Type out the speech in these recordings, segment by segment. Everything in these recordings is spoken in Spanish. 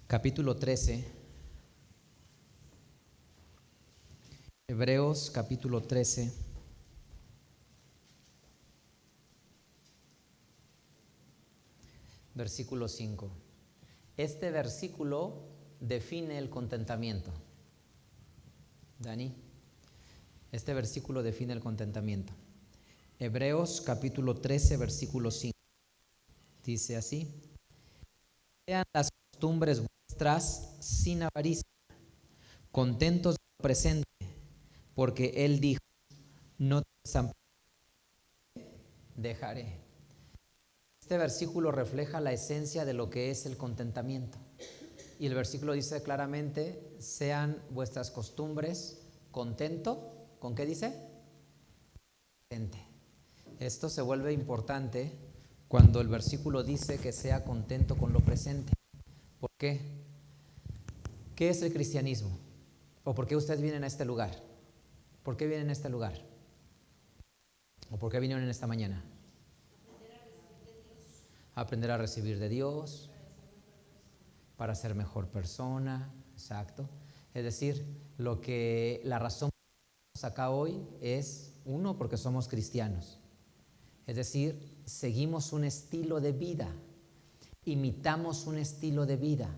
capítulo 13. Hebreos capítulo 13. Versículo 5. Este versículo define el contentamiento. Dani, este versículo define el contentamiento. Hebreos capítulo 13, versículo 5. Dice así: sean las costumbres vuestras sin avaricia, contentos de lo presente, porque Él dijo: no te desampararé, dejaré. Este versículo refleja la esencia de lo que es el contentamiento. Y el versículo dice claramente: sean vuestras costumbres contento. ¿Con qué dice? Presente. Esto se vuelve importante cuando el versículo dice que sea contento con lo presente. ¿Por qué? ¿Qué es el cristianismo? ¿O por qué ustedes vienen a este lugar? ¿Por qué vienen a este lugar? ¿O por qué vinieron en esta mañana? Aprender a recibir de Dios, para ser mejor persona, exacto. Es decir, la razón que estamos acá hoy es, uno, porque somos cristianos. Es decir, seguimos un estilo de vida, imitamos un estilo de vida,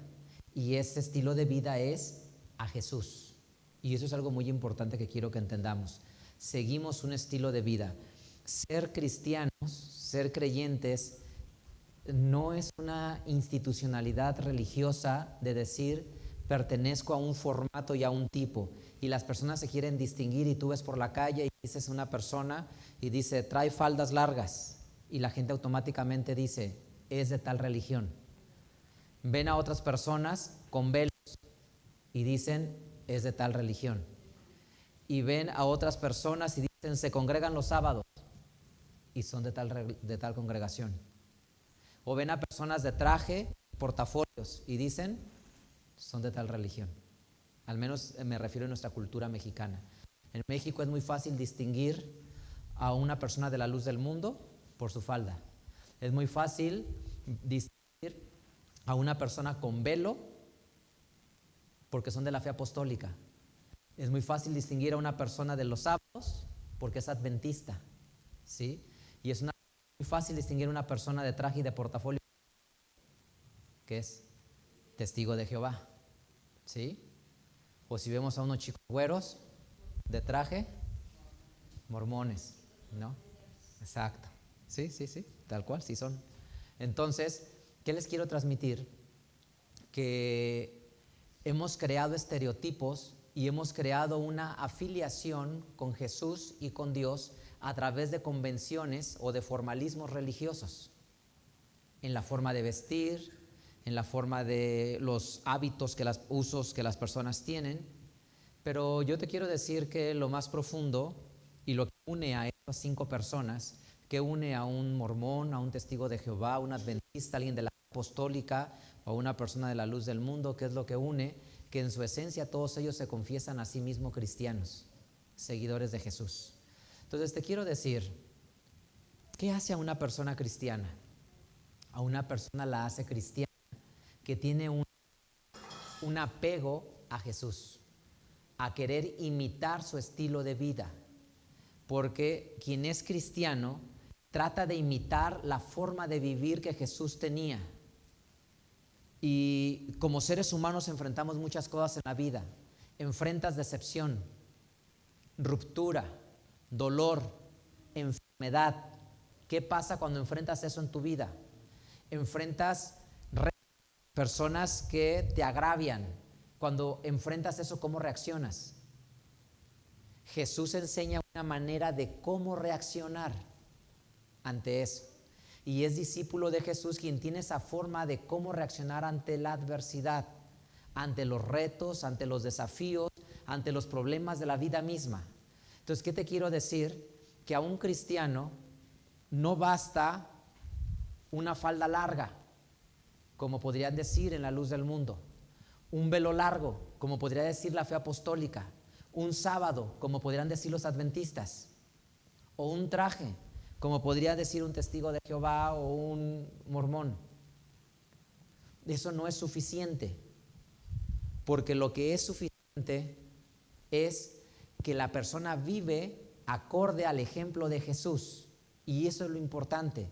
y ese estilo de vida es a Jesús. Y eso es algo muy importante que quiero que entendamos. Seguimos un estilo de vida. Ser cristianos, ser creyentes, no es una institucionalidad religiosa de decir pertenezco a un formato y a un tipo, y las personas se quieren distinguir, y tú ves por la calle y dices una persona y dice trae faldas largas, y la gente automáticamente dice es de tal religión. Ven a otras personas con velos y dicen es de tal religión, y ven a otras personas y dicen se congregan los sábados y son de tal congregación. O ven a personas de traje, portafolios, y dicen, son de tal religión. Al menos me refiero a nuestra cultura mexicana. En México es muy fácil distinguir a una persona de la luz del mundo por su falda. Es muy fácil distinguir a una persona con velo porque son de la fe apostólica. Es muy fácil distinguir a una persona de los sábados porque es adventista, ¿sí? Y es muy fácil distinguir a una persona de traje y de portafolio que es testigo de Jehová, ¿sí? O si vemos a unos chicos güeros de traje, mormones, ¿no? Exacto, sí, tal cual, sí son. Entonces, ¿qué les quiero transmitir? Que hemos creado estereotipos y hemos creado una afiliación con Jesús y con Dios a través de convenciones o de formalismos religiosos, en la forma de vestir, en la forma de los hábitos, usos que las personas tienen. Pero yo te quiero decir que lo más profundo y lo que une a estas 5 personas, que une a un mormón, a un testigo de Jehová, a un adventista, alguien de la apostólica o a una persona de la luz del mundo, ¿qué es lo que une? Que en su esencia todos ellos se confiesan a sí mismos cristianos, seguidores de Jesús. Entonces te quiero decir, ¿qué hace a una persona cristiana? A una persona la hace cristiana que tiene un apego a Jesús, a querer imitar su estilo de vida, porque quien es cristiano trata de imitar la forma de vivir que Jesús tenía. Y como seres humanos enfrentamos muchas cosas en la vida. Enfrentas decepción, ruptura, dolor, enfermedad. ¿Qué pasa cuando enfrentas eso en tu vida? Enfrentas personas que te agravian. Cuando enfrentas eso, ¿cómo reaccionas? Jesús enseña una manera de cómo reaccionar ante eso. Y es discípulo de Jesús quien tiene esa forma de cómo reaccionar ante la adversidad, ante los retos, ante los desafíos, ante los problemas de la vida misma. Entonces, ¿qué te quiero decir? Que a un cristiano no basta una falda larga, como podrían decir en la luz del mundo, un velo largo, como podría decir la fe apostólica, un sábado, como podrían decir los adventistas, o un traje, como podría decir un testigo de Jehová o un mormón. Eso no es suficiente. porque lo que es suficiente es que la persona vive acorde al ejemplo de Jesús. Y eso es lo importante.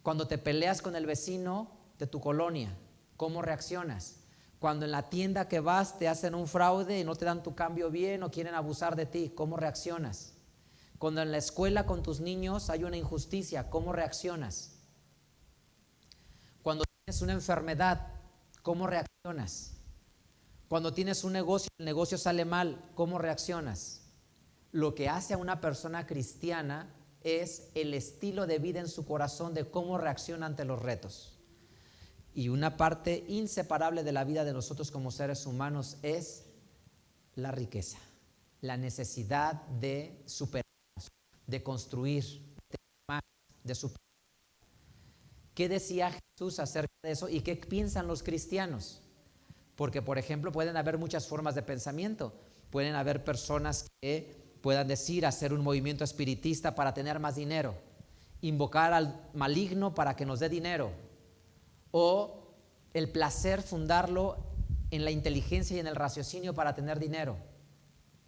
Cuando te peleas con el vecino de tu colonia, ¿cómo reaccionas? Cuando en la tienda que vas te hacen un fraude y no te dan tu cambio bien o quieren abusar de ti, ¿cómo reaccionas? Cuando en la escuela con tus niños hay una injusticia, ¿cómo reaccionas? Cuando tienes una enfermedad, ¿cómo reaccionas? Cuando tienes un negocio, el negocio sale mal, ¿cómo reaccionas? Lo que hace a una persona cristiana es el estilo de vida en su corazón de cómo reacciona ante los retos. Y una parte inseparable de la vida de nosotros como seres humanos es la riqueza, la necesidad de superarnos, de construir, de más, de superar. ¿Qué decía Jesús acerca de eso y qué piensan los cristianos? Porque, por ejemplo, pueden haber muchas formas de pensamiento. Pueden haber personas que puedan decir, hacer un movimiento espiritista para tener más dinero, invocar al maligno para que nos dé dinero, o el placer fundarlo en la inteligencia y en el raciocinio para tener dinero.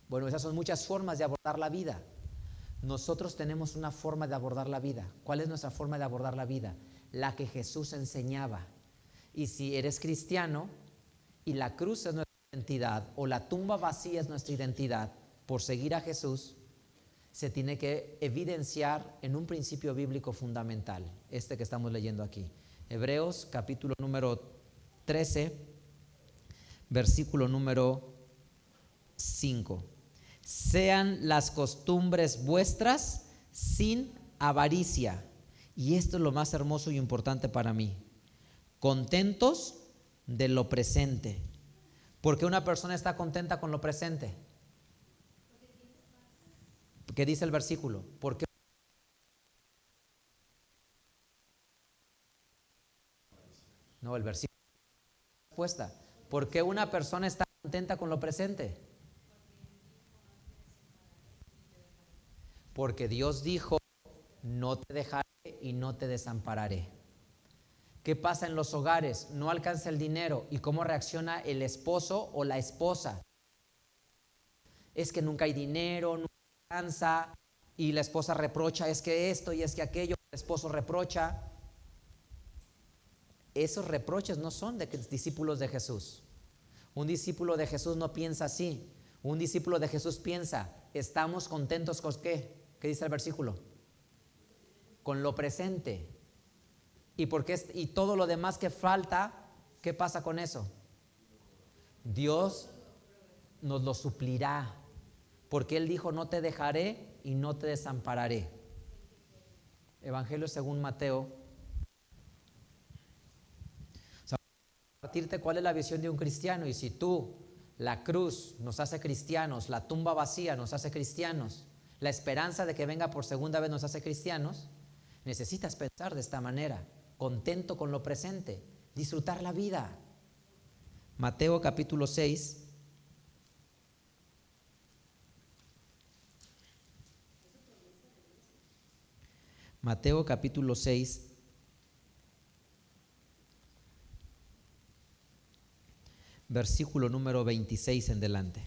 Bueno, esas son muchas formas de abordar la vida. Nosotros tenemos una forma de abordar la vida. ¿Cuál es nuestra forma de abordar la vida? La que Jesús enseñaba. Y si eres cristiano y la cruz es nuestra identidad o la tumba vacía es nuestra identidad por seguir a Jesús, se tiene que evidenciar en un principio bíblico fundamental, este que estamos leyendo aquí. Hebreos capítulo número 13, versículo número 5. Sean las costumbres vuestras sin avaricia. Y esto es lo más hermoso y importante para mí. Contentos de lo presente. ¿Por qué una persona está contenta con lo presente? ¿Qué dice el versículo? ¿Por qué? No, el versículo es la respuesta. ¿Por qué una persona está contenta con lo presente? Porque Dios dijo, no te dejaré y no te desampararé. ¿Qué pasa en los hogares? No alcanza el dinero. ¿Y cómo reacciona el esposo o la esposa? Es que nunca hay dinero, nunca alcanza, y la esposa reprocha, es que esto y es que aquello, el esposo reprocha. Esos reproches no son de discípulos de Jesús. Un discípulo de Jesús no piensa así. Un discípulo de Jesús piensa, ¿estamos contentos con qué? ¿Qué dice el versículo? Con lo presente. Y todo lo demás que falta, ¿qué pasa con eso? Dios nos lo suplirá, porque Él dijo, no te dejaré y no te desampararé. Evangelio según Mateo. O sea, compartirte cuál es la visión de un cristiano, y si tú, la cruz nos hace cristianos, la tumba vacía nos hace cristianos, la esperanza de que venga por segunda vez nos hace cristianos, necesitas pensar de esta manera, contento con lo presente, disfrutar la vida. Mateo capítulo 6. Mateo capítulo 6, versículo número 26 en delante.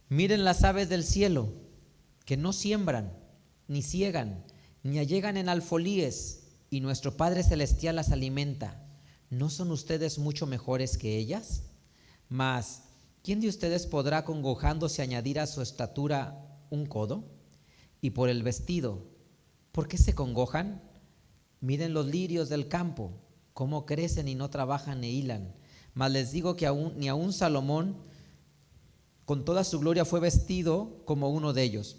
Miren las aves del cielo, que no siembran, ni ciegan, ni allegan en alfolíes, y nuestro Padre Celestial las alimenta. ¿No son ustedes mucho mejores que ellas? Mas, ¿quién de ustedes podrá, congojándose, añadir a su estatura un codo? Y por el vestido, ¿por qué se congojan? Miren los lirios del campo, cómo crecen y no trabajan ni hilan. Mas les digo que ni aun Salomón, con toda su gloria, fue vestido como uno de ellos.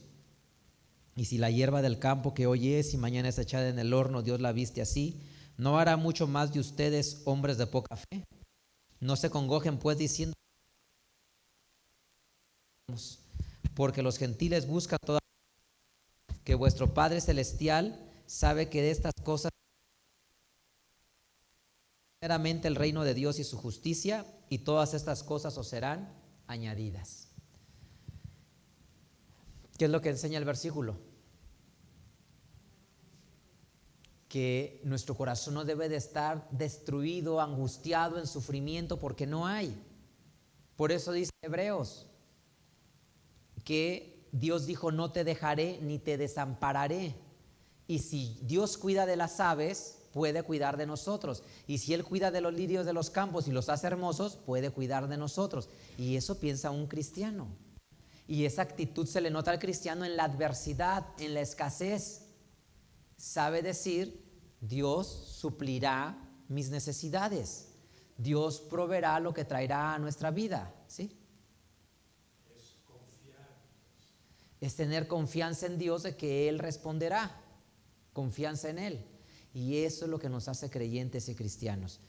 Y si la hierba del campo, que hoy es y mañana es echada en el horno, Dios la viste así, ¿no hará mucho más de ustedes, hombres de poca fe? No se congojen pues diciendo, porque los gentiles buscan toda, que vuestro Padre Celestial sabe que de estas cosas, primeramente el reino de Dios y su justicia, y todas estas cosas os serán añadidas. ¿Qué es lo que enseña el versículo? que nuestro corazón no debe de estar destruido, angustiado, en sufrimiento, porque no hay. Por eso dice Hebreos que Dios dijo: no te dejaré ni te desampararé. Y si Dios cuida de las aves, puede cuidar de nosotros. Y si Él cuida de los lirios de los campos y los hace hermosos, puede cuidar de nosotros. Y eso piensa un cristiano. Y esa actitud se le nota al cristiano en la adversidad, en la escasez. Sabe decir: Dios suplirá mis necesidades. Dios proveerá lo que traerá a nuestra vida, ¿sí? Es confiar. Es tener confianza en Dios de que Él responderá. Confianza en Él. Y eso es lo que nos hace creyentes y cristianos.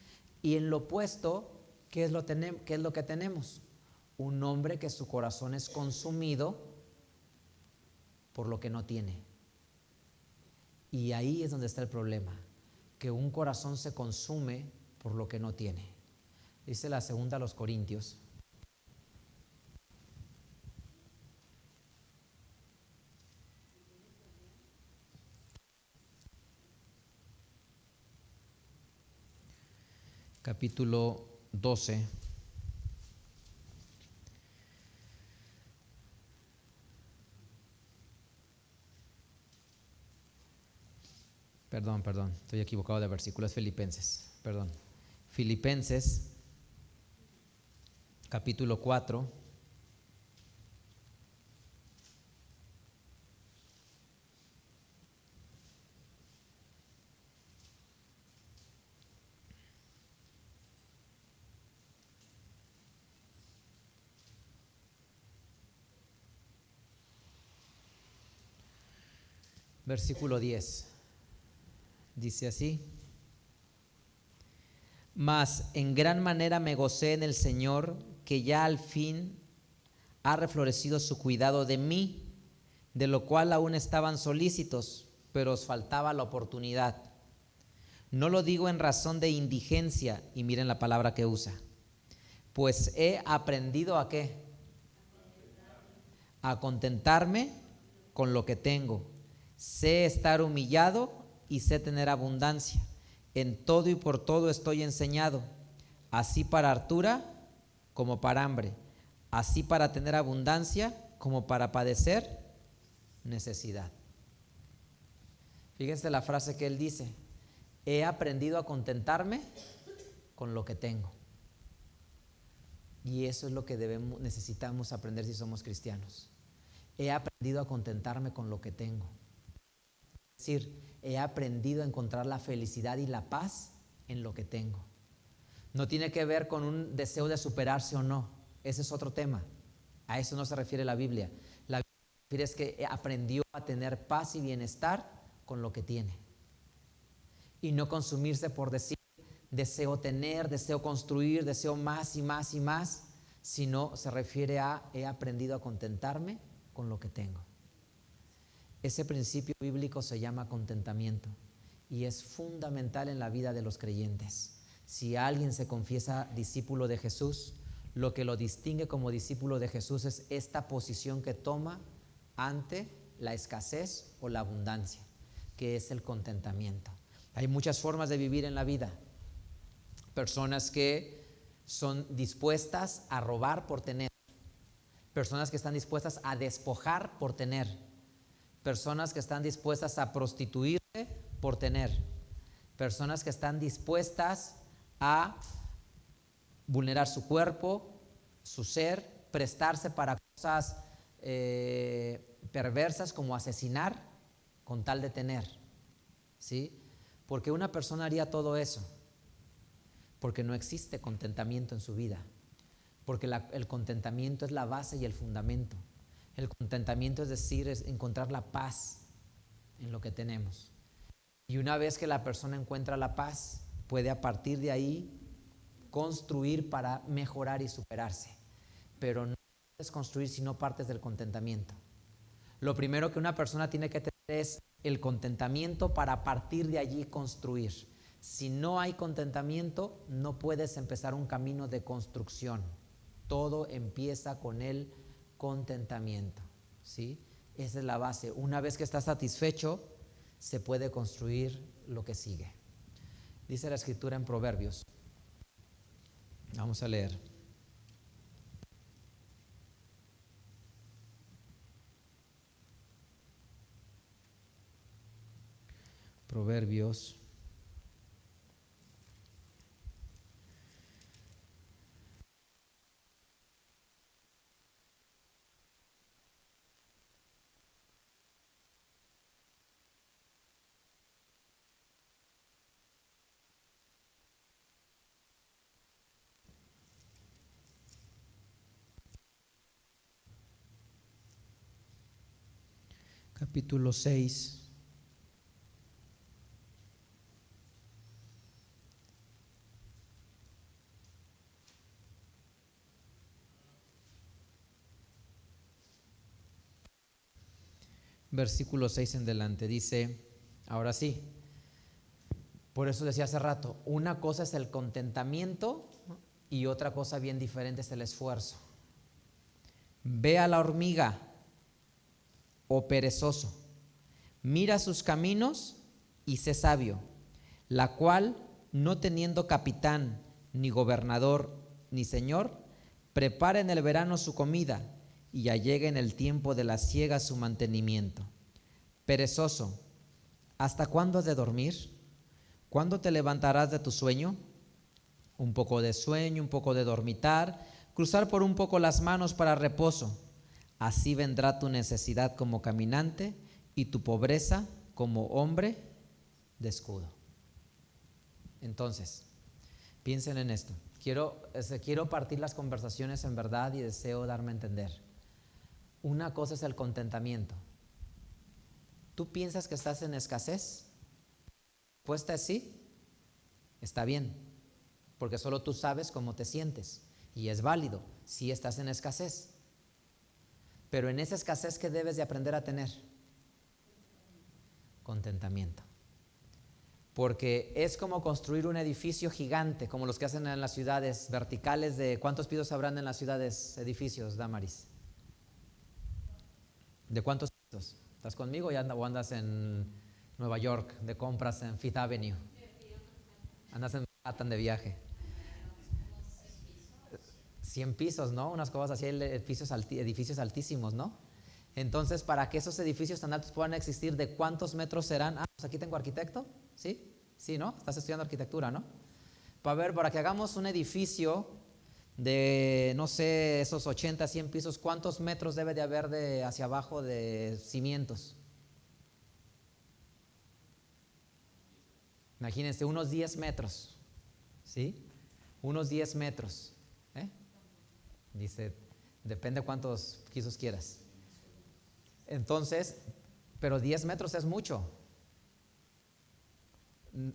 Y en lo opuesto, ¿qué es lo que tenemos? Un hombre que su corazón es consumido por lo que no tiene. Y ahí es donde está el problema, que un corazón se consume por lo que no tiene. Dice la segunda a los Corintios. Capítulo 12. Perdón, estoy equivocado de versículo, es Filipenses, perdón. Filipenses, capítulo 4. Versículo 10. Dice así: mas en gran manera me gocé en el Señor, que ya al fin ha reflorecido su cuidado de mí, de lo cual aún estaban solícitos, pero os faltaba la oportunidad. No lo digo en razón de indigencia, y miren la palabra que usa, pues he aprendido ¿a qué? A contentarme con lo que tengo. Sé estar humillado y sé tener abundancia. En todo y por todo estoy enseñado, así para hartura como para hambre, así para tener abundancia como para padecer necesidad. Fíjense la frase que él dice: he aprendido a contentarme con lo que tengo. Y eso es lo que necesitamos aprender si somos cristianos. He aprendido a contentarme con lo que tengo. Es decir, he aprendido a encontrar la felicidad y la paz en lo que tengo. No tiene que ver con un deseo de superarse o no. Ese es otro tema. A eso no se refiere la Biblia. La Biblia se refiere es que aprendió a tener paz y bienestar con lo que tiene. Y no consumirse por decir: deseo tener, deseo construir, deseo más y más y más. Sino se refiere a: he aprendido a contentarme con lo que tengo. Ese principio bíblico se llama contentamiento y es fundamental en la vida de los creyentes. Si alguien se confiesa discípulo de Jesús, lo que lo distingue como discípulo de Jesús es esta posición que toma ante la escasez o la abundancia, que es el contentamiento. Hay muchas formas de vivir en la vida. Personas que son dispuestas a robar por tener, personas que están dispuestas a despojar por tener, personas que están dispuestas a prostituirse por tener, personas que están dispuestas a vulnerar su cuerpo, su ser, prestarse para cosas perversas como asesinar con tal de tener, ¿sí? ¿Por qué una persona haría todo eso? Porque no existe contentamiento en su vida, porque el contentamiento es la base y el fundamento. El contentamiento es decir, es encontrar la paz en lo que tenemos. Y una vez que la persona encuentra la paz, puede a partir de ahí construir para mejorar y superarse. Pero no puedes construir si no partes del contentamiento. Lo primero que una persona tiene que tener es el contentamiento para a partir de allí construir. Si no hay contentamiento, no puedes empezar un camino de construcción. Todo empieza con el contentamiento, ¿sí? Esa es la base. Una vez que estás satisfecho, se puede construir lo que sigue. Dice la escritura en Proverbios. Vamos a leer. Proverbios. Capítulo 6. Versículo 6 en delante dice, ahora sí, por eso decía hace rato, una cosa es el contentamiento y otra cosa bien diferente es el esfuerzo. Ve a la hormiga, oh perezoso, mira sus caminos y sé sabio, la cual, no teniendo capitán, ni gobernador, ni señor, prepara en el verano su comida y allega en el tiempo de la siega su mantenimiento. Perezoso, ¿hasta cuándo has de dormir? ¿Cuándo te levantarás de tu sueño? Un poco de sueño, un poco de dormitar, cruzar por un poco las manos para reposo. Así vendrá tu necesidad como caminante y tu pobreza como hombre de escudo. Entonces, piensen en esto. Quiero partir las conversaciones en verdad y deseo darme a entender. Una cosa es el contentamiento. ¿Tú piensas que estás en escasez? La respuesta es sí. Está bien, porque solo tú sabes cómo te sientes y es válido si estás en escasez. Pero en esa escasez, ¿qué debes de aprender a tener? Contentamiento. Porque es como construir un edificio gigante, como los que hacen en las ciudades verticales. De ¿cuántos pisos habrán en las ciudades edificios, Damaris? ¿De cuántos pisos? ¿Estás conmigo o andas en Nueva York de compras en Fifth Avenue? Andas en Manhattan de viaje. 100 pisos, ¿no? Unas cosas así, edificios altísimos, ¿no? Entonces, para que esos edificios tan altos puedan existir, ¿de cuántos metros serán? Pues aquí tengo arquitecto, ¿sí? Sí, ¿no? Estás estudiando arquitectura, ¿no? Para que hagamos un edificio de, no sé, esos 80, 100 pisos, ¿cuántos metros debe de haber hacia abajo de cimientos? Imagínense, unos 10 metros, ¿sí? Unos 10 metros, ¿eh? Dice, depende cuántos pisos quieras. Entonces, pero 10 metros es mucho.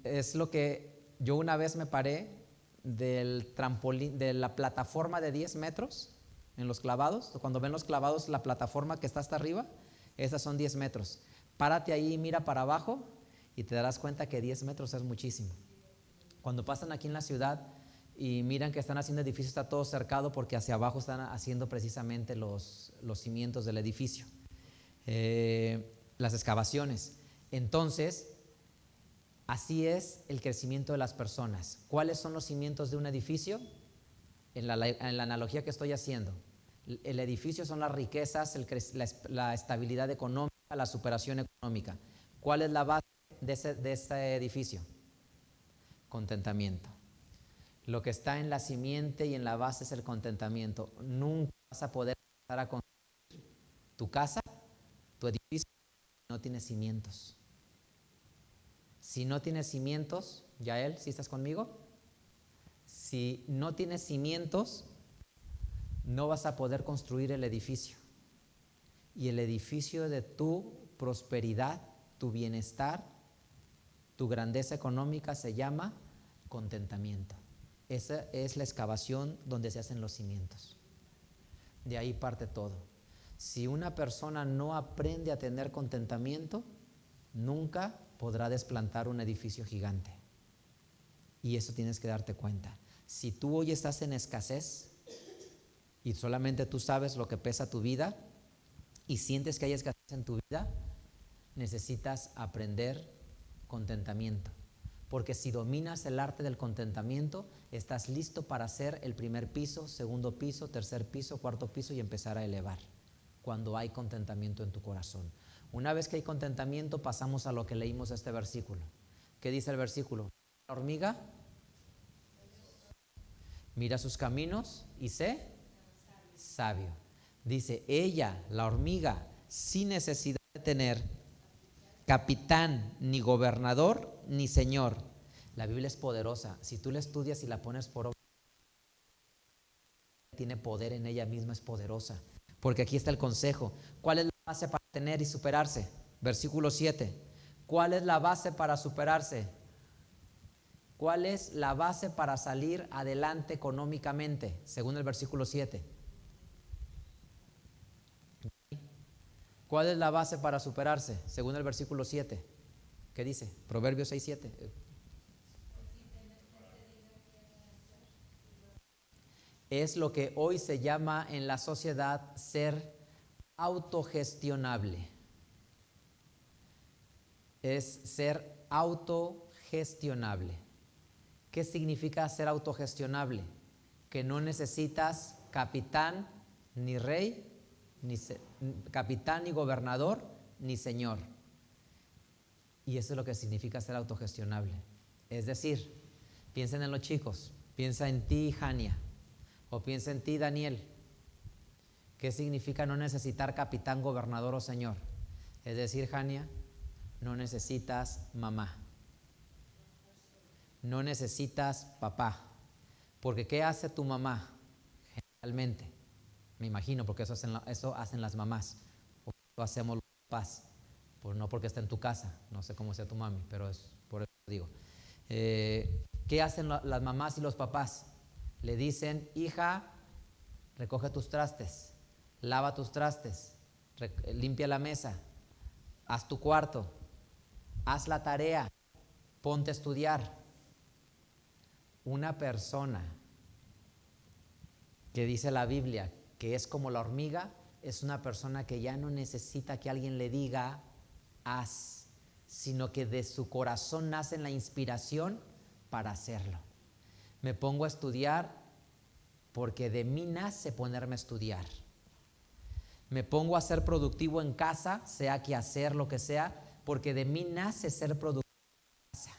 Es lo que yo una vez me paré del trampolín, de la plataforma de 10 metros en los clavados. Cuando ven los clavados, la plataforma que está hasta arriba, esas son 10 metros. Párate ahí y mira para abajo y te darás cuenta que 10 metros es muchísimo. Cuando pasan aquí en la ciudad y miran que están haciendo edificios, está todo cercado porque hacia abajo están haciendo precisamente los cimientos del edificio, las excavaciones. Entonces, así es el crecimiento de las personas. ¿Cuáles son los cimientos de un edificio? En la analogía que estoy haciendo, el edificio son las riquezas, la estabilidad económica, la superación económica. ¿Cuál es la base de ese edificio? Contentamiento. Lo que está en la simiente y en la base es el contentamiento. Nunca vas a poder empezar a construir tu casa, tu edificio, si no tienes cimientos. Si no tienes cimientos, Yael, ¿sí estás conmigo? Si no tienes cimientos, no vas a poder construir el edificio. Y el edificio de tu prosperidad, tu bienestar, tu grandeza económica se llama contentamiento. Esa es la excavación donde se hacen los cimientos. De ahí parte todo. Si una persona no aprende a tener contentamiento, nunca podrá desplantar un edificio gigante. Y eso tienes que darte cuenta. Si tú hoy estás en escasez y solamente tú sabes lo que pesa tu vida y sientes que hay escasez en tu vida, necesitas aprender contentamiento. Porque si dominas el arte del contentamiento, estás listo para hacer el primer piso, segundo piso, tercer piso, cuarto piso y empezar a elevar. Cuando hay contentamiento en tu corazón. Una vez que hay contentamiento, pasamos a lo que leímos este versículo. ¿Qué dice el versículo? La hormiga mira sus caminos y sé sabio. Dice, ella, la hormiga, sin necesidad de tener capitán, ni gobernador, ni señor. La Biblia es poderosa. Si tú la estudias y la pones por obra, tiene poder en ella misma, es poderosa. Porque aquí está el consejo. ¿Cuál es la base para tener y superarse? Versículo 7. ¿Cuál es la base para superarse? ¿Cuál es la base para salir adelante económicamente? Según el versículo 7. ¿Cuál es la base para superarse? Según el versículo 7. ¿Qué dice? Proverbios 6, 7. Es lo que hoy se llama en la sociedad ser autogestionable. Es ser autogestionable. ¿Qué significa ser autogestionable? Que no necesitas capitán, ni rey, ni capitán, ni gobernador, ni señor. Y eso es lo que significa ser autogestionable. Es decir, piensen en los chicos, piensa en ti, Jania, o piensa en ti, Daniel. ¿Qué significa no necesitar capitán, gobernador o señor? Es decir, Jania, no necesitas mamá. No necesitas papá. Porque ¿qué hace tu mamá? Generalmente, me imagino, porque eso hacen las mamás. O lo hacemos los papás. No porque esté en tu casa, no sé cómo sea tu mami, pero es por eso digo. ¿Qué hacen las mamás y los papás? Le dicen, hija, recoge tus trastes, lava tus trastes, limpia la mesa, haz tu cuarto, haz la tarea, ponte a estudiar. Una persona que dice la Biblia que es como la hormiga, es una persona que ya no necesita que alguien le diga haz, sino que de su corazón nace la inspiración para hacerlo. Me pongo a estudiar porque de mí nace ponerme a estudiar. Me pongo a ser productivo en casa, sea que hacer lo que sea, porque de mí nace ser productivo en casa.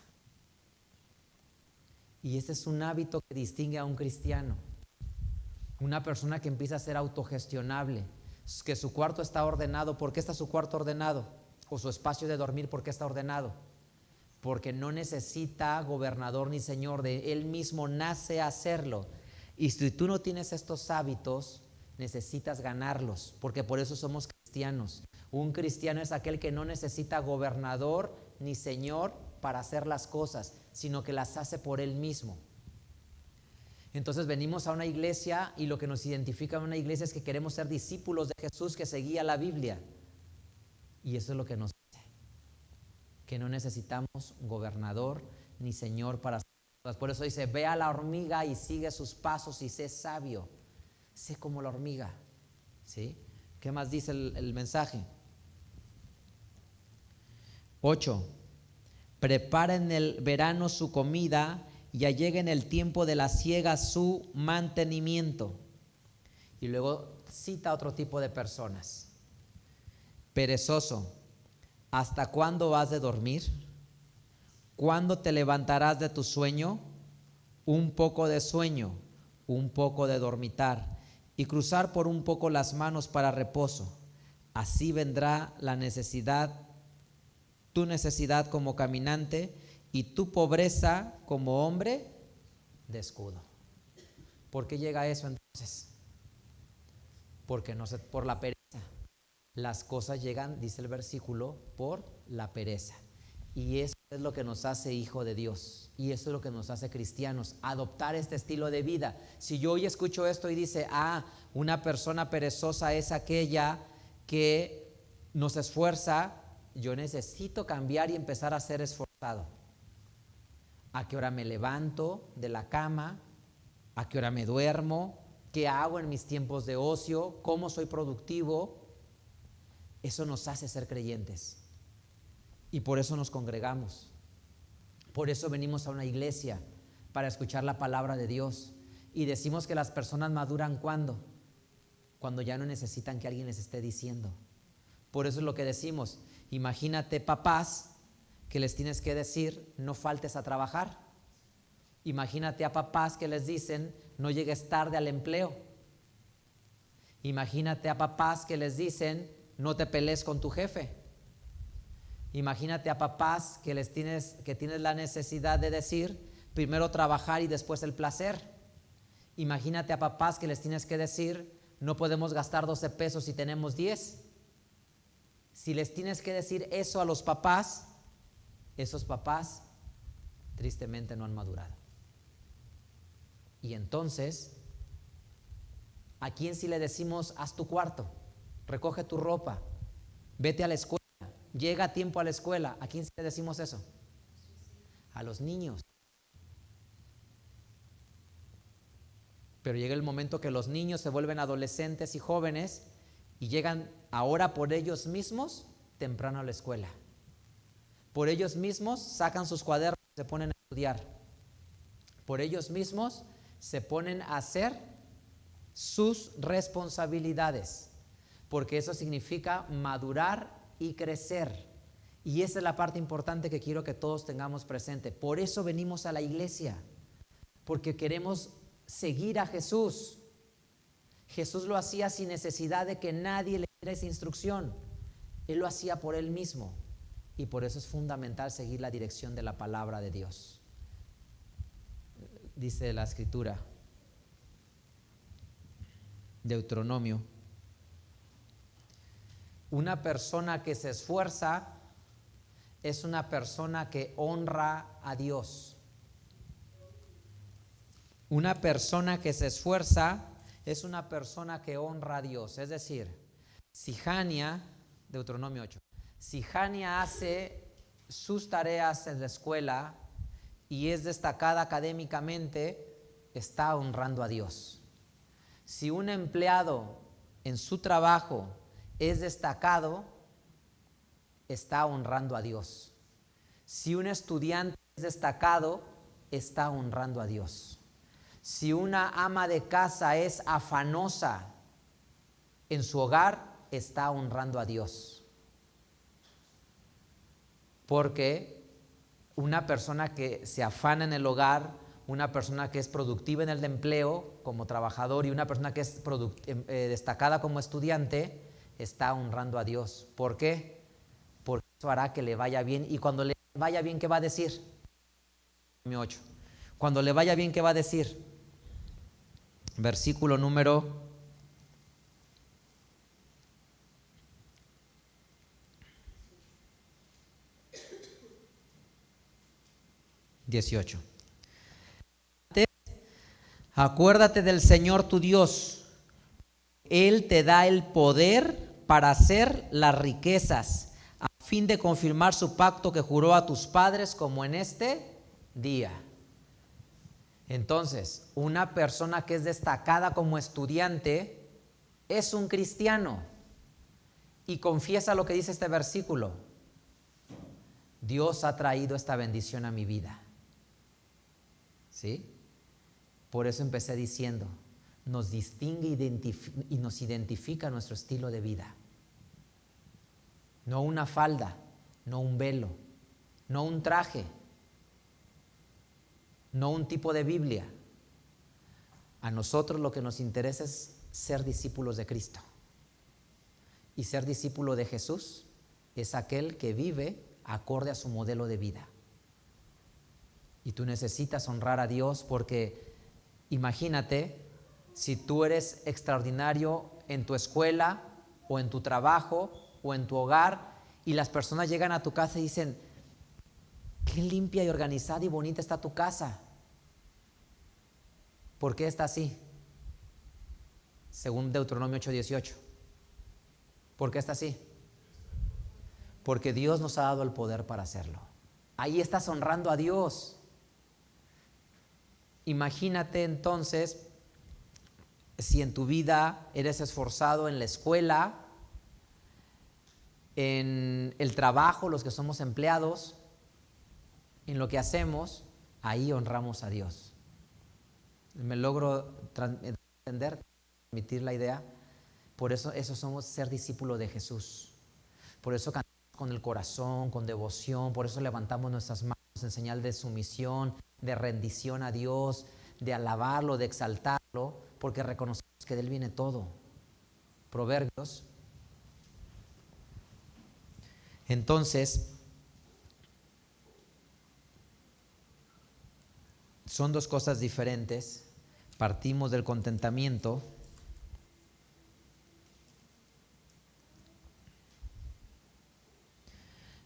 Y ese es un hábito que distingue a un cristiano. Una persona que empieza a ser autogestionable, que su cuarto está ordenado. ¿Por qué está su cuarto ordenado? O su espacio de dormir, ¿por qué está ordenado? Porque no necesita gobernador ni señor, de él mismo nace a hacerlo. Y si tú no tienes estos hábitos, necesitas ganarlos, porque por eso somos cristianos. Un cristiano es aquel que no necesita gobernador ni señor para hacer las cosas, sino que las hace por él mismo. Entonces venimos a una iglesia y lo que nos identifica en una iglesia es que queremos ser discípulos de Jesús que seguía la Biblia. Y eso es lo que nos dice, que no necesitamos gobernador ni señor para hacer cosas. Por eso dice, ve a la hormiga y sigue sus pasos y sé sabio. Sé como la hormiga. ¿Sí? ¿Qué más dice el mensaje? 8. Prepara en el verano su comida y ya llega en el tiempo de la siega su mantenimiento. Y luego cita otro tipo de personas. Perezoso, ¿hasta cuándo has de dormir? ¿Cuándo te levantarás de tu sueño? Un poco de sueño, un poco de dormitar, y cruzar por un poco las manos para reposo. Así vendrá la necesidad, tu necesidad como caminante, y tu pobreza como hombre de escudo. ¿Por qué llega eso entonces? Porque no sé, por la pereza. Las cosas llegan, dice el versículo, por la pereza. Y eso es lo que nos hace hijo de Dios. Y eso es lo que nos hace cristianos, adoptar este estilo de vida. Si yo hoy escucho esto y dice, una persona perezosa es aquella que no se esfuerza, yo necesito cambiar y empezar a ser esforzado. ¿A qué hora me levanto de la cama? ¿A qué hora me duermo? ¿Qué hago en mis tiempos de ocio? ¿Cómo soy productivo? Eso nos hace ser creyentes. Y por eso nos congregamos. Por eso venimos a una iglesia, para escuchar la palabra de Dios. Y decimos que las personas maduran ¿cuándo? Cuando ya no necesitan que alguien les esté diciendo. Por eso es lo que decimos. Imagínate papás que les tienes que decir no faltes a trabajar. Imagínate a papás que les dicen no llegues tarde al empleo. Imagínate a papás que les dicen no te pelees con tu jefe. Imagínate a papás que tienes la necesidad de decir primero trabajar y después el placer. Imagínate a papás que les tienes que decir no podemos gastar 12 pesos si tenemos 10. Si les tienes que decir eso a los papás, esos papás tristemente no han madurado. Y entonces, ¿a quién si le decimos haz tu cuarto, recoge tu ropa, vete a la escuela, llega a tiempo a la escuela? ¿A quién si le decimos eso? A los niños. Pero llega el momento que los niños se vuelven adolescentes y jóvenes y llegan ahora por ellos mismos temprano a la escuela. Por ellos mismos sacan sus cuadernos y se ponen a estudiar. Por ellos mismos se ponen a hacer sus responsabilidades, porque eso significa madurar y crecer. Y esa es la parte importante que quiero que todos tengamos presente. Por eso venimos a la iglesia, porque queremos seguir a Jesús. Jesús lo hacía sin necesidad de que nadie le diera esa instrucción. Él lo hacía por él mismo. Y por eso es fundamental seguir la dirección de la palabra de Dios. Dice la Escritura, Deuteronomio: una persona que se esfuerza es una persona que honra a Dios. Una persona que se esfuerza es una persona que honra a Dios. Es decir, si Jania, Deuteronomio 8, si Jania hace sus tareas en la escuela y es destacada académicamente, está honrando a Dios. Si un empleado en su trabajo es destacado, está honrando a Dios. Si un estudiante es destacado, está honrando a Dios. Si una ama de casa es afanosa en su hogar, está honrando a Dios. Porque una persona que se afana en el hogar, una persona que es productiva en el empleo como trabajador y una persona que es destacada como estudiante, está honrando a Dios. ¿Por qué? Porque eso hará que le vaya bien. Y cuando le vaya bien, ¿qué va a decir? 8. Cuando le vaya bien, ¿qué va a decir? Versículo número 18. Acuérdate del Señor tu Dios. Él te da el poder para hacer las riquezas, a fin de confirmar su pacto que juró a tus padres, como en este día. Entonces, una persona que es destacada como estudiante es un cristiano y confiesa lo que dice este versículo: Dios ha traído esta bendición a mi vida. ¿Sí? Por eso empecé diciendo, nos distingue y nos identifica nuestro estilo de vida. No una falda, no un velo, no un traje, no un tipo de Biblia. A nosotros lo que nos interesa es ser discípulos de Cristo. Y ser discípulo de Jesús es aquel que vive acorde a su modelo de vida. Y tú necesitas honrar a Dios, porque imagínate si tú eres extraordinario en tu escuela o en tu trabajo o en tu hogar y las personas llegan a tu casa y dicen: qué limpia y organizada y bonita está tu casa. ¿Por qué está así? Según Deuteronomio 8:18. ¿Por qué está así? Porque Dios nos ha dado el poder para hacerlo. Ahí estás honrando a Dios. Imagínate entonces si en tu vida eres esforzado en la escuela, en el trabajo, los que somos empleados, en lo que hacemos, ahí honramos a Dios. Me logro entender, transmitir la idea. Por eso somos ser discípulos de Jesús. Por eso cantamos con el corazón, con devoción. Por eso levantamos nuestras manos en señal de sumisión, de rendición a Dios, de alabarlo, de exaltarlo, porque reconocemos que de Él viene todo. Proverbios. Entonces, son dos cosas diferentes. Partimos del contentamiento.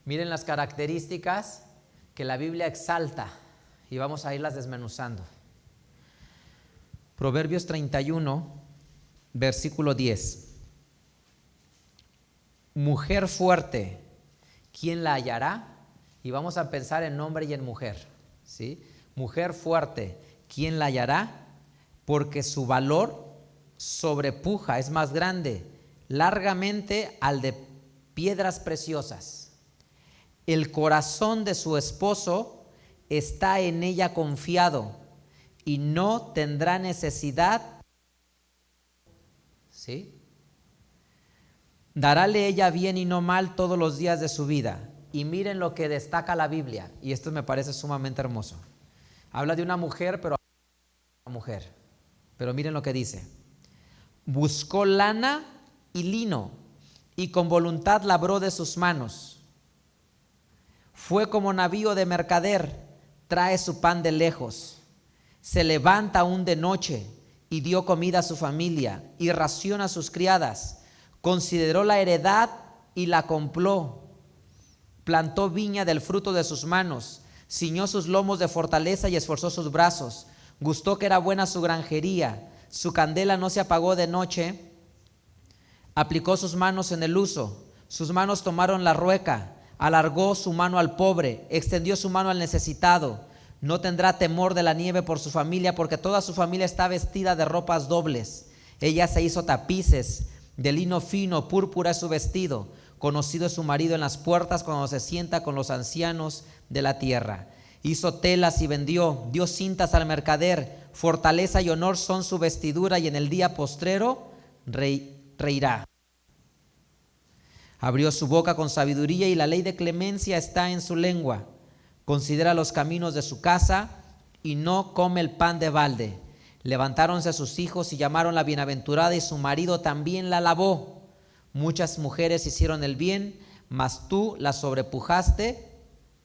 Miren las características que la Biblia exalta y vamos a irlas desmenuzando. Proverbios 31, versículo 10. Mujer fuerte, ¿quién la hallará? Y vamos a pensar en hombre y en mujer, ¿sí? Mujer fuerte, ¿quién la hallará? Porque su valor sobrepuja, es más grande, largamente al de piedras preciosas. El corazón de su esposo está en ella confiado y no tendrá necesidad, ¿sí? Darále ella bien y no mal todos los días de su vida. Y miren lo que destaca la Biblia, y esto me parece sumamente hermoso. Habla de una mujer, pero miren lo que dice. Buscó lana y lino, y con voluntad labró de sus manos. Fue como navío de mercader, trae su pan de lejos. Se levanta aún de noche y dio comida a su familia y ración a sus criadas. Consideró la heredad y la compró. Plantó viña del fruto de sus manos. Ciñó sus lomos de fortaleza y esforzó sus brazos. Gustó que era buena su granjería. Su candela no se apagó de noche. Aplicó sus manos en el uso. Sus manos tomaron la rueca. Alargó su mano al pobre, extendió su mano al necesitado. No tendrá temor de la nieve por su familia, porque toda su familia está vestida de ropas dobles. Ella se hizo tapices de lino fino, púrpura es su vestido. Conocido es su marido en las puertas cuando se sienta con los ancianos de la tierra. Hizo telas y vendió, dio cintas al mercader. Fortaleza y honor son su vestidura, y en el día postrero reirá. Abrió su boca con sabiduría y la ley de clemencia está en su lengua. Considera los caminos de su casa y no come el pan de balde. Levantáronse sus hijos y llamaron la bienaventurada, y su marido también la alabó. Muchas mujeres hicieron el bien, mas tú la sobrepujaste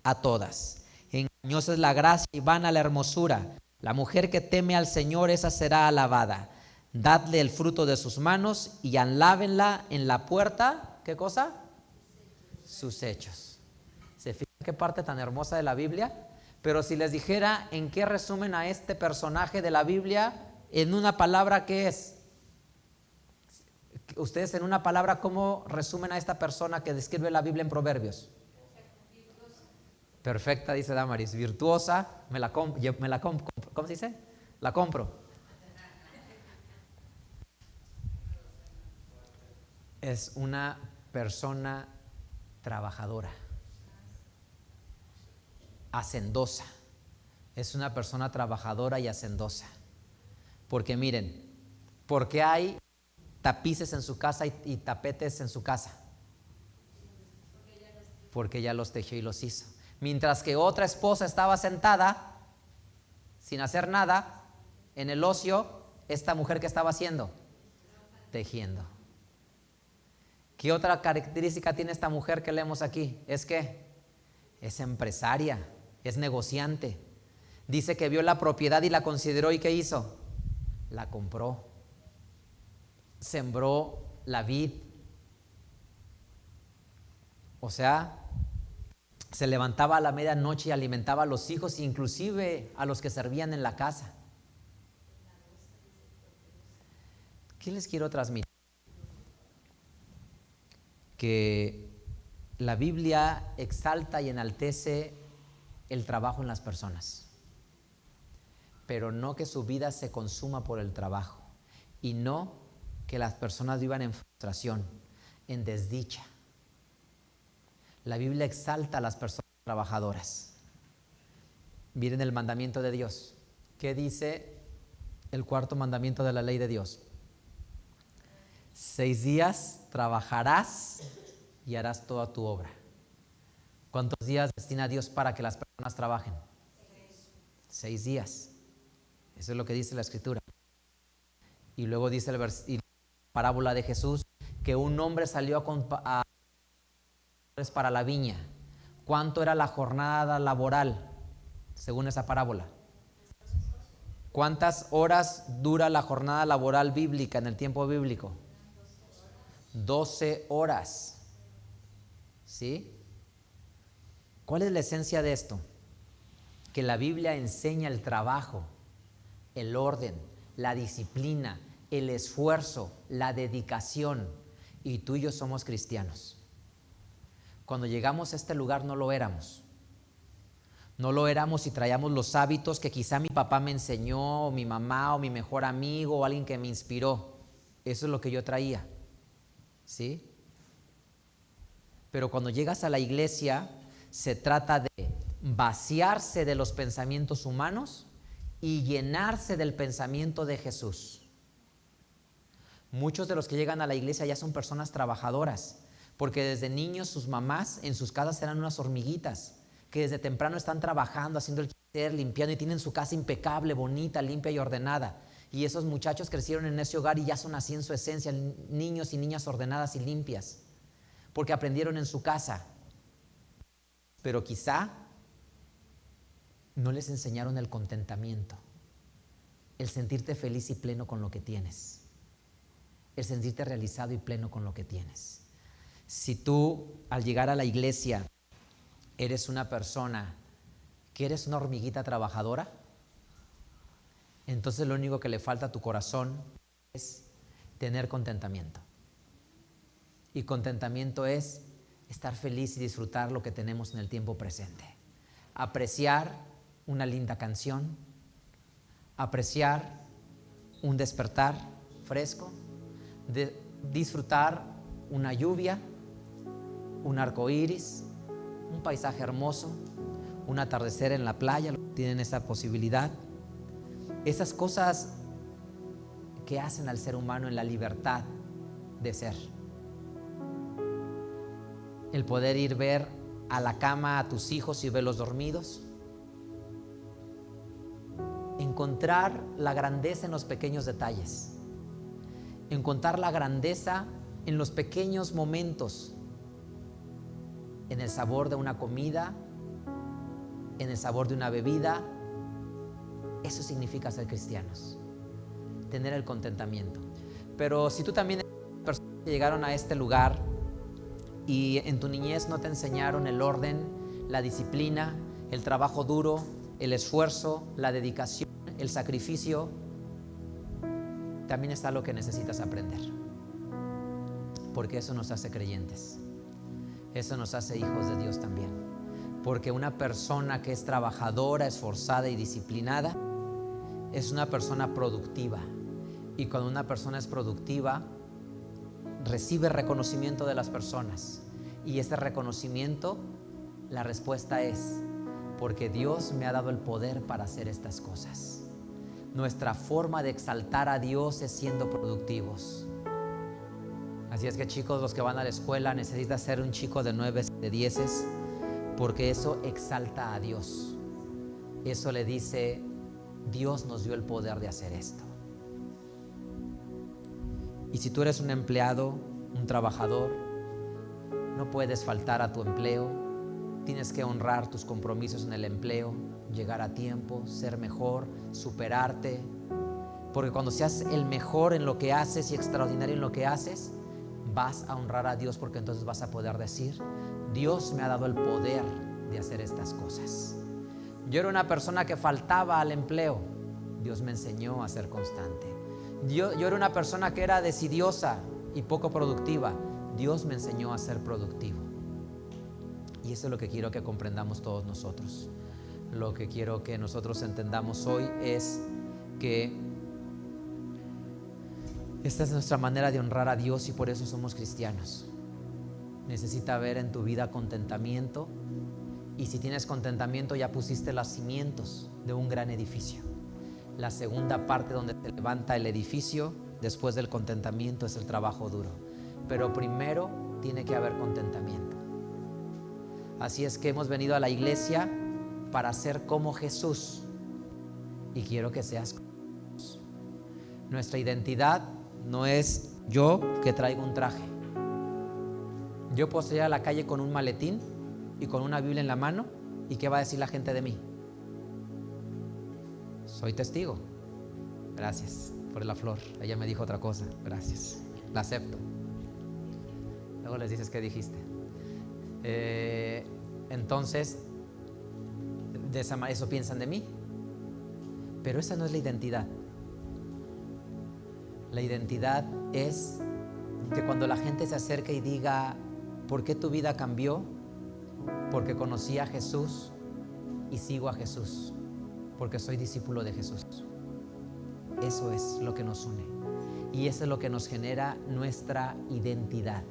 a todas. Engañosa es la gracia y vana la hermosura. La mujer que teme al Señor, esa será alabada. Dadle el fruto de sus manos y alábenla en la puerta. ¿Qué cosa? Sus hechos. ¿Se fijan qué parte tan hermosa de la Biblia? Pero si les dijera en qué resumen a este personaje de la Biblia, en una palabra, ¿qué es? Ustedes en una palabra, ¿cómo resumen a esta persona que describe la Biblia en Proverbios? Perfecta, dice Damaris. Virtuosa, ¿cómo se dice? La compro. Es una persona trabajadora, hacendosa. Es una persona trabajadora y hacendosa. Porque miren, ¿por qué hay tapices en su casa y tapetes en su casa? Porque ella los tejió y los hizo. Mientras que otra esposa estaba sentada sin hacer nada en el ocio, esta mujer, ¿qué estaba haciendo? Tejiendo. ¿Qué otra característica tiene esta mujer que leemos aquí? Es que es empresaria, es negociante. Dice que vio la propiedad y la consideró, ¿y qué hizo? La compró. Sembró la vid. O sea, se levantaba a la medianoche y alimentaba a los hijos, inclusive a los que servían en la casa. ¿Qué les quiero transmitir? Que la Biblia exalta y enaltece el trabajo en las personas, pero no que su vida se consuma por el trabajo, y no que las personas vivan en frustración, en desdicha. La Biblia exalta a las personas trabajadoras. Miren el mandamiento de Dios. ¿Qué dice el cuarto mandamiento de la ley de Dios? 6 días trabajarás y harás toda tu obra. ¿Cuántos días destina Dios para que las personas trabajen? 6 días. Eso es lo que dice la Escritura. Y luego dice la parábola de Jesús que un hombre salió a para la viña. ¿Cuánto era la jornada laboral según esa parábola? ¿Cuántas horas dura la jornada laboral bíblica en el tiempo bíblico? 12 horas. ¿Sí? ¿Cuál es la esencia de esto? Que la Biblia enseña el trabajo, el orden, la disciplina, el esfuerzo, la dedicación. Y tú y yo somos cristianos. Cuando llegamos a este lugar no lo éramos. No lo éramos y traíamos los hábitos que quizá mi papá me enseñó, o mi mamá, o mi mejor amigo, o alguien que me inspiró. Eso es lo que yo traía. ¿Sí? Pero cuando llegas a la iglesia, se trata de vaciarse de los pensamientos humanos y llenarse del pensamiento de Jesús. Muchos de los que llegan a la iglesia ya son personas trabajadoras, porque desde niños sus mamás en sus casas eran unas hormiguitas, que desde temprano están trabajando, haciendo el quehacer, limpiando y tienen su casa impecable, bonita, limpia y ordenada. Y esos muchachos crecieron en ese hogar y ya son así en su esencia, niños y niñas ordenadas y limpias, porque aprendieron en su casa. Pero quizá no les enseñaron el contentamiento, el sentirte feliz y pleno con lo que tienes, el sentirte realizado y pleno con lo que tienes. Si tú al llegar a la iglesia eres una persona que eres una hormiguita trabajadora, entonces lo único que le falta a tu corazón es tener contentamiento. Y contentamiento es estar feliz y disfrutar lo que tenemos en el tiempo presente. Apreciar una linda canción, apreciar un despertar fresco, disfrutar una lluvia, un arco iris, un paisaje hermoso, un atardecer en la playa, tienen esa posibilidad. Esas cosas que hacen al ser humano en la libertad de ser. El poder ir ver a la cama a tus hijos y verlos dormidos. Encontrar la grandeza en los pequeños detalles. Encontrar la grandeza en los pequeños momentos. En el sabor de una comida, en el sabor de una bebida. Eso significa ser cristianos. Tener el contentamiento. Pero si tú también eres personas que llegaron a este lugar y en tu niñez no te enseñaron el orden, la disciplina, el trabajo duro, el esfuerzo, la dedicación, el sacrificio, también está lo que necesitas aprender. Porque eso nos hace creyentes. Eso nos hace hijos de Dios también. Porque una persona que es trabajadora, esforzada y disciplinada es una persona productiva. Y cuando una persona es productiva, recibe reconocimiento de las personas. Y ese reconocimiento, la respuesta es: porque Dios me ha dado el poder para hacer estas cosas. Nuestra forma de exaltar a Dios es siendo productivos. Así es que, chicos, los que van a la escuela, necesitan ser un chico de 9, de 10, porque eso exalta a Dios. Eso le dice: Dios nos dio el poder de hacer esto. Y si tú eres un empleado, un trabajador, no puedes faltar a tu empleo. Tienes que honrar tus compromisos en el empleo, llegar a tiempo, ser mejor, superarte. Porque cuando seas el mejor en lo que haces y extraordinario en lo que haces, vas a honrar a Dios, porque entonces vas a poder decir: Dios me ha dado el poder de hacer estas cosas. Yo era una persona que faltaba al empleo. Dios me enseñó a ser constante. Yo era una persona que era decidiosa y poco productiva. Dios me enseñó a ser productivo. Y eso es lo que quiero que comprendamos todos nosotros. Lo que quiero que nosotros entendamos hoy es que esta es nuestra manera de honrar a Dios, y por eso somos cristianos. Necesita haber en tu vida contentamiento Y si tienes contentamiento, ya pusiste los cimientos de un gran edificio. La segunda parte donde se levanta el edificio después del contentamiento es el trabajo duro. Pero primero tiene que haber contentamiento. Así es que hemos venido a la iglesia para ser como Jesús. Y quiero que seas como Jesús. Nuestra identidad no es yo que traigo un traje. Yo puedo salir a la calle con un maletín y con una Biblia en la mano, ¿y qué va a decir la gente de mí? Soy testigo. Gracias por la flor. Ella me dijo otra cosa. Gracias. La acepto. Luego les dices qué dijiste. Entonces, de esa manera, eso piensan de mí. Pero esa no es la identidad. La identidad es que cuando la gente se acerque y diga, ¿por qué tu vida cambió? Porque conocí a Jesús y sigo a Jesús, porque soy discípulo de Jesús. Eso es lo que nos une y eso es lo que nos genera nuestra identidad,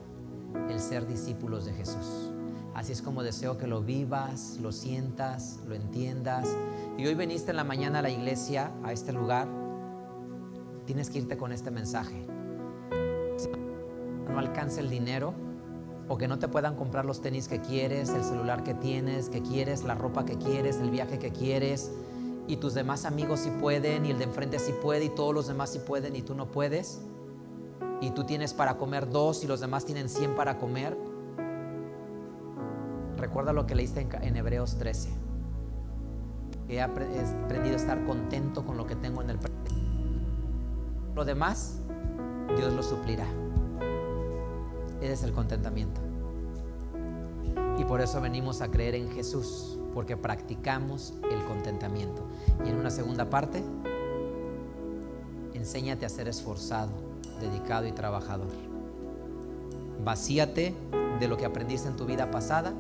el ser discípulos de Jesús. Así es como deseo que lo vivas, lo sientas, lo entiendas. Y hoy viniste en la mañana a la iglesia, a este lugar, tienes que irte con este mensaje. Si no alcanza el dinero, o que no te puedan comprar los tenis que quieres, el celular que quieres, la ropa que quieres, el viaje que quieres, y tus demás amigos sí pueden, y el de enfrente sí puede, y todos los demás sí pueden, y tú no puedes, y tú tienes para comer 2 y los demás tienen 100 para comer. Recuerda lo que leíste en Hebreos 13. He aprendido a estar contento con lo que tengo en el presente. Lo demás, Dios lo suplirá. Ese es el contentamiento. Y por eso venimos a creer en Jesús, porque practicamos el contentamiento. Y en una segunda parte, enséñate a ser esforzado, dedicado y trabajador. Vacíate de lo que aprendiste en tu vida pasada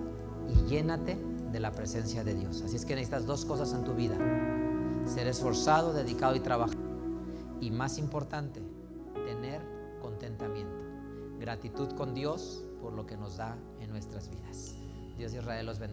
y llénate de la presencia de Dios. Así es que necesitas 2 cosas en tu vida: ser esforzado, dedicado y trabajador. Y más importante, tener contentamiento. Gratitud con Dios por lo que nos da en nuestras vidas. Dios de Israel los bendiga.